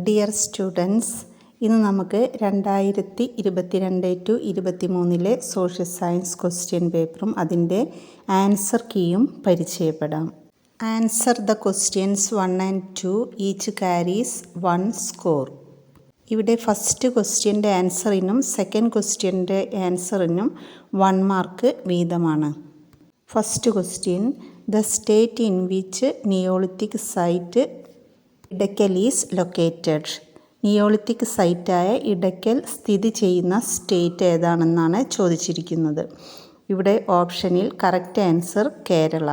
Dear students, ഇന്ന് നമുക്ക് 2022-23 social science question പേപ്പറും അതിൻ്റെ ആൻസർ കീയും പരിചയപ്പെടാം. Answer the questions 1 and 2 each carries 1 score. ഇവിടെ ഫസ്റ്റ് ക്വസ്റ്റ്യൻ്റെ ആൻസറിനും സെക്കൻഡ് ക്വസ്റ്റ്യൻ്റെ ആൻസറിനും 1 മാർക്ക് വീതമാണ്. First question, the state in which neolithic site Edakkal is located. Neolithic സൈറ്റായ ഇടയ്ക്കൽ സ്ഥിതി ചെയ്യുന്ന സ്റ്റേറ്റ് ഏതാണെന്നാണ് ചോദിച്ചിരിക്കുന്നത്. ഇവിടെ ഓപ്ഷനിൽ കറക്റ്റ് ആൻസർ കേരള.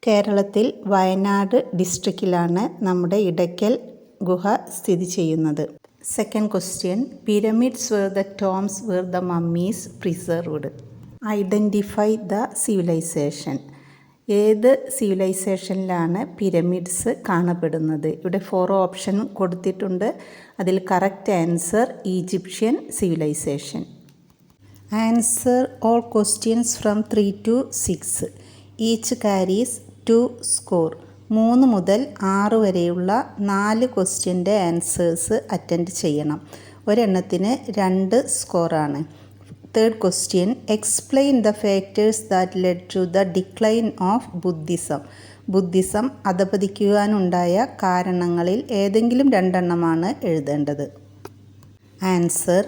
കേരളത്തിൽ വയനാട് ഡിസ്ട്രിക്റ്റിലാണ് നമ്മുടെ ഇടയ്ക്കൽ ഗുഹ സ്ഥിതി ചെയ്യുന്നത്. Second question, pyramids were the tombs where the mummies preserved. Identify the civilization. ഏത് സിവിലൈസേഷനിലാണ് പിരമിഡ്സ് കാണപ്പെടുന്നത്? ഇവിടെ 4 ഓപ്ഷൻ കൊടുത്തിട്ടുണ്ട്. അതിൽ correct answer Egyptian civilization. Answer all questions from 3 to 6. Each carries 2 score. 3 മുതൽ 6 വരെയുള്ള 4 ക്വസ്റ്റ്യൻ്റെ ആൻസേഴ്സ് അറ്റൻഡ് ചെയ്യണം. ഒരെണ്ണത്തിന് 2 സ്കോറാണ്. Third question, explain the factors that lead to the decline of Buddhism. Buddhism അധപതിക്കുവാനുണ്ടായ കാരണങ്ങളിൽ ഏതെങ്കിലും 2 എണ്ണമാണ് എഴുതേണ്ടത്. Answer,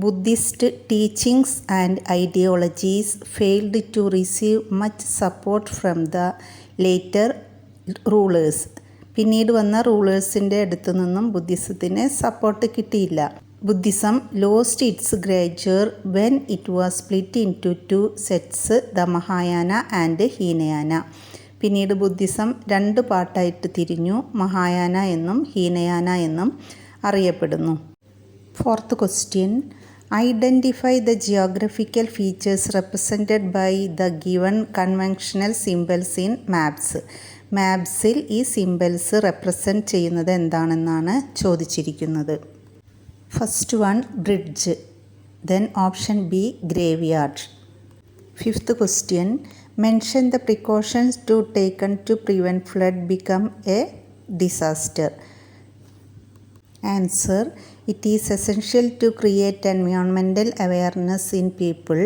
Buddhist teachings and ideologies failed to receive much support from the later rulers. പിന്നീട് വന്ന റൂളേഴ്സിൻ്റെ അടുത്തു നിന്നും ബുദ്ധിസത്തിന് സപ്പോർട്ട് കിട്ടിയില്ല. Buddhism lost its grandeur when it was split into 2 sects, the Mahayana and Hinayana. പിന്നീട് ബുദ്ധിസം 2 പാർട്ടായിട്ട് തിരിഞ്ഞു. മഹായാന എന്നും ഹീനയാന എന്നും അറിയപ്പെടുന്നു. Fourth question, identify the geographical features represented by the given conventional symbols in maps. മാപ്സിൽ ഈ സിംബൽസ് റെപ്രസെൻറ്റ് ചെയ്യുന്നത് എന്താണെന്നാണ് ചോദിച്ചിരിക്കുന്നത്. First one, bridge. Then option B, graveyard. Fifth question, mention the precautions to taken to prevent flood become a disaster. Answer, it is essential to create environmental awareness in people.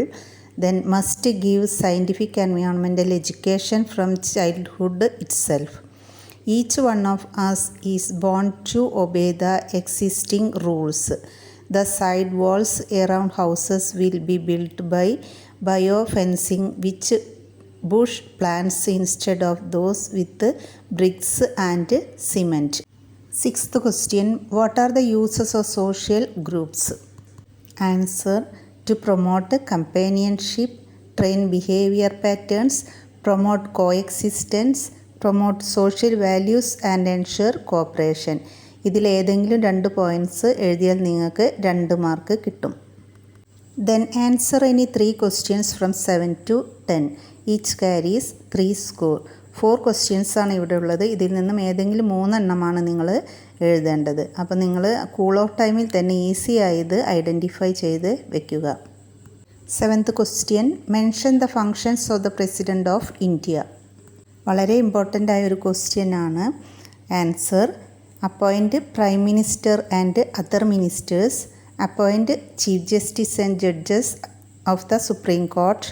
Then must give scientific environmental education from childhood itself. Each one of us is born to obey the existing rules. The side walls around houses will be built by bio-fencing, which bush plants instead of those with bricks and cement. Sixth question, what are the uses of social groups? Answer, to promote companionship, train behavior patterns, promote coexistence, promote social values and ensure cooperation. ഇതിൽ ഏതെങ്കിലും 2 points എഴുതിയാൽ നിങ്ങൾക്ക് 2 mark കിട്ടും. Then answer any 3 questions from 7 to 10. Each carries 3 score. 4 questions ആണ് ഇവിടെ ഉള്ളത്. ഇതിൽ നിന്നും ഏതെങ്കിലും 3 എണ്ണമാണ് നിങ്ങൾ എഴുതേണ്ടത്. അപ്പോൾ നിങ്ങൾ കൂൾ ഓഫ് ടൈമിൽ തന്നെ ഈസി ആയത് ഐഡൻറ്റിഫൈ ചെയ്ത് വെക്കുക. 7th question, mention the functions of the president of India. വളരെ ഇമ്പോർട്ടൻ്റ് ആയ ഒരു ക്വസ്റ്റ്യൻ ആണ്. Answer, appoint prime minister and other ministers, appoint chief justice and judges of the supreme court,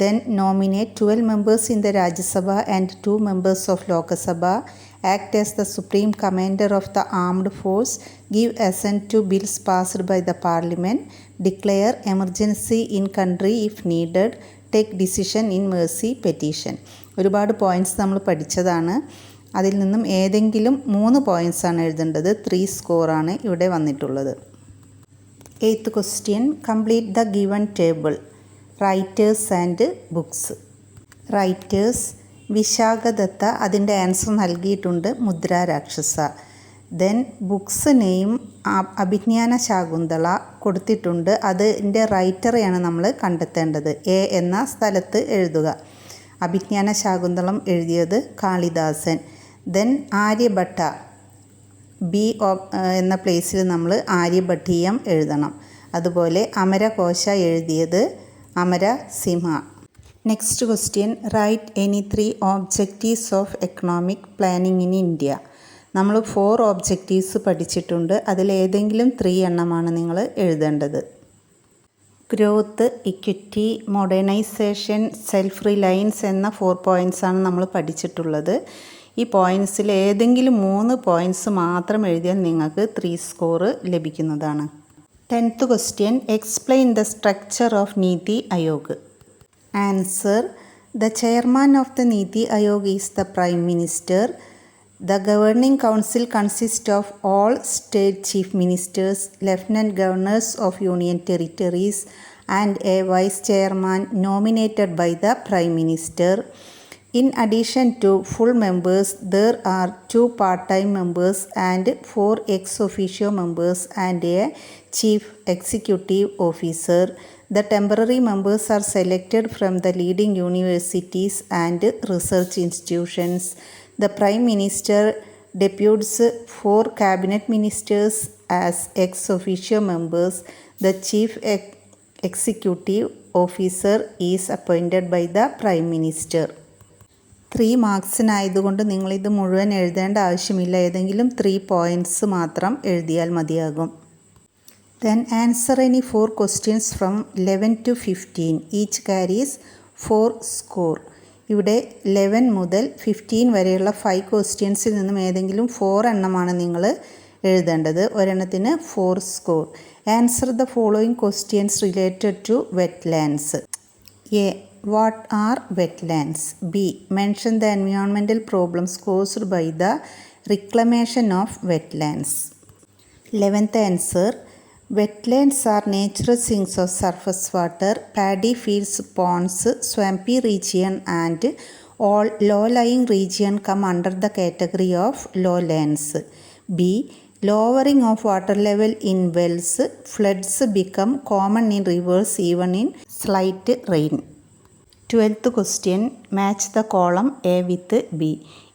then nominate 12 members in the Rajya Sabha and 2 members of Lok Sabha, act as the supreme commander of the armed force, give assent to bills passed by the parliament, declare emergency in country if needed, take decision in mercy petition. ഒരുപാട് points നമ്മൾ പഠിച്ചതാണ്. അതിൽ നിന്നും ഏതെങ്കിലും 3 points ആണ് എഴുതേണ്ടത്. 3 സ്കോറാണ് ഇവിടെ വന്നിട്ടുള്ളത്. 8th question, complete the given table. Writers and books. Writers, Vishakhadatta. അതിൻ്റെ ആൻസർ നൽകിയിട്ടുണ്ട്, Mudrarakshasa. Then books name Abhijnana Shakuntala കൊടുത്തിട്ടുണ്ട്. അതിൻ്റെ റൈറ്ററെയാണ് നമ്മൾ കണ്ടെത്തേണ്ടത്. എ എന്ന സ്ഥലത്ത് എഴുതുക. അഭിജ്ഞാന ശാകുന്തളം എഴുതിയത് കാളിദാസൻ. ദെൻ ആര്യഭട്ട, ബി എന്ന പ്ലേസിൽ നമ്മൾ ആര്യഭട്ടീയം എഴുതണം. അതുപോലെ അമരകോശ എഴുതിയത് Amarasimha. Next question, write any 3 objectives of economic planning in India. നമ്മൾ 4 ഒബ്ജക്റ്റീവ്സ് പഠിച്ചിട്ടുണ്ട്. അതിലേതെങ്കിലും 3 എണ്ണമാണ് നിങ്ങൾ എഴുതേണ്ടത്. Growth, equity, modernisation, self reliance എന്ന 4 പോയിൻറ്റ്സാണ് നമ്മൾ പഠിച്ചിട്ടുള്ളത്. ഈ പോയിൻറ്റ്സിൽ ഏതെങ്കിലും 3 പോയിൻറ്റ്സ് മാത്രം എഴുതിയാൽ നിങ്ങൾക്ക് 3 സ്കോർ ലഭിക്കുന്നതാണ്. 10th question. Explain the structure of Niti Aayog. Answer. The chairman of the Niti Aayog is the Prime Minister. The governing council consists of all state chief ministers, lieutenant governors of union territories, and a vice chairman nominated by the Prime Minister. In addition to full members, there are 2 part-time members and 4 ex-officio members and a chief executive officer. The temporary members are selected from the leading universities and research institutions. The Prime Minister deputes 4 cabinet ministers as ex-officio members. The chief executive officer is appointed by the Prime Minister. 3 മാർക്സിനായതുകൊണ്ട് നിങ്ങളിത് മുഴുവൻ എഴുതേണ്ട ആവശ്യമില്ല. ഏതെങ്കിലും 3 points മാത്രം എഴുതിയാൽ മതിയാകും. Then answer any 4 questions from 11 to 15. Each carries 4 score. ഇവിടെ 11 മുതൽ 15 വരെയുള്ള 5 ക്വസ്റ്റ്യൻസിൽ നിന്നും ഏതെങ്കിലും 4 എണ്ണമാണ് നിങ്ങൾ എഴുതേണ്ടത്. ഒരെണ്ണത്തിന് 4 score. Answer the following questions related to wetlands. A. What are wetlands? B. Mention the environmental problems caused by the reclamation of wetlands. 11th answer. Wetlands are natural sinks of surface water, paddy fields, ponds, swampy region and all low-lying region come under the category of lowlands. B. Lowering of water level in wells, floods become common in rivers even in slight rain. 12th question. Match the column A with B.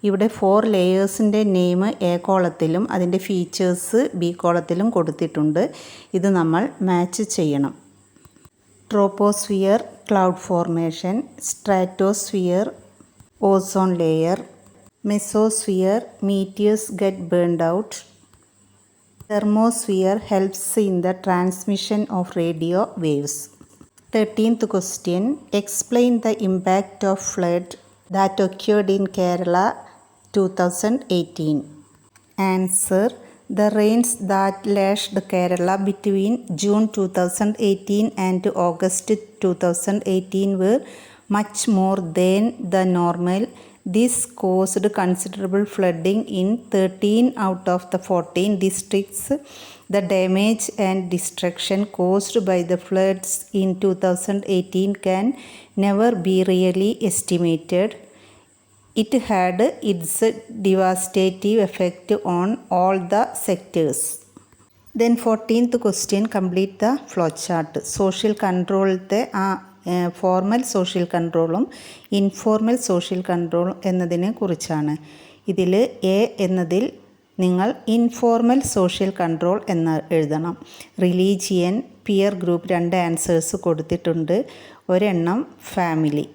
ഇവിടെ 4 ലെയേഴ്സിൻ്റെ name A കോളത്തിലും അതിൻ്റെ features B കോളത്തിലും കൊടുത്തിട്ടുണ്ട്. ഇത് നമ്മൾ match ചെയ്യണം. Troposphere, cloud formation, stratosphere, ozone layer, mesosphere, meteors get burned out, thermosphere helps in the transmission of radio waves. 13th question. Explain the impact of flood that occurred in Kerala 2018. Answer. The rains that lashed Kerala between June 2018 and August 2018 were much more than the normal. This caused considerable flooding in 13 out of the 14 districts. The damage and destruction caused by the floods in 2018 can never be really estimated. It had its devastating effect on all the sectors. Then 14th question. Complete the flowchart. Social controlത്തെ formal social കൺട്രോളും informal social control എന്നതിനെ കുറിച്ചാണ്. ഇതിൽ A എന്നതിൽ നിങ്ങൾ informal social control എന്ന് എഴുതണം. Religion, peer group 2 answers കൊടുത്തിട്ടുണ്ട്. ഒരെണ്ണം ഫാമിലി.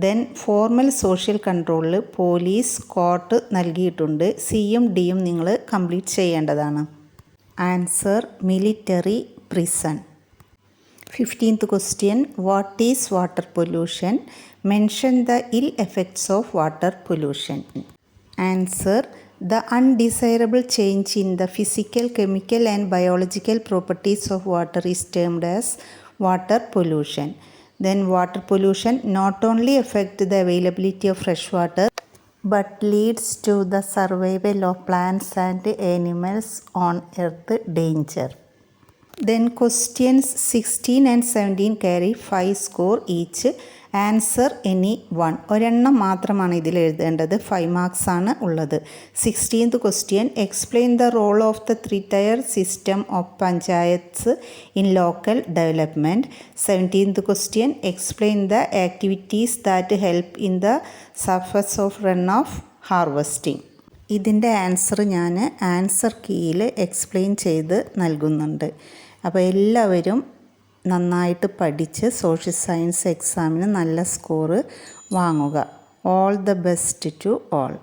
ദെൻ ഫോർമൽ സോഷ്യൽ കൺട്രോളിൽ പോലീസ്, കോർട്ട് നൽകിയിട്ടുണ്ട്. സിയും ഡിയും നിങ്ങൾ കംപ്ലീറ്റ് ചെയ്യേണ്ടതാണ്. Answer military, prison. 15th question. What is water pollution? Mention the ill effects of water pollution. Answer. The undesirable change in the physical, chemical and biological properties of water is termed as water pollution. Then water pollution not only affects the availability of fresh water but leads to the survival of plants and animals on earth danger. Then questions 16 and 17 carry 5 score each. Answer any 1. ഒരെണ്ണം മാത്രമാണ് ഇതിൽ എഴുതേണ്ടത്. 5 marks ആണ് ഉള്ളത്. 16th question. Explain the role of the 3-tier system of panchayats in local development. 17th question. Explain the activities that help in the surface of runoff harvesting. ഇതിൻ്റെ answer ഞാൻ answer കീയിൽ explain ചെയ്ത് നൽകുന്നുണ്ട്. അപ്പോൾ എല്ലാവരും നന്നായിട്ട് പഠിച്ച് സോഷ്യൽ സയൻസ് എക്സാമിന് നല്ല സ്കോറ് വാങ്ങുക. All the best to all.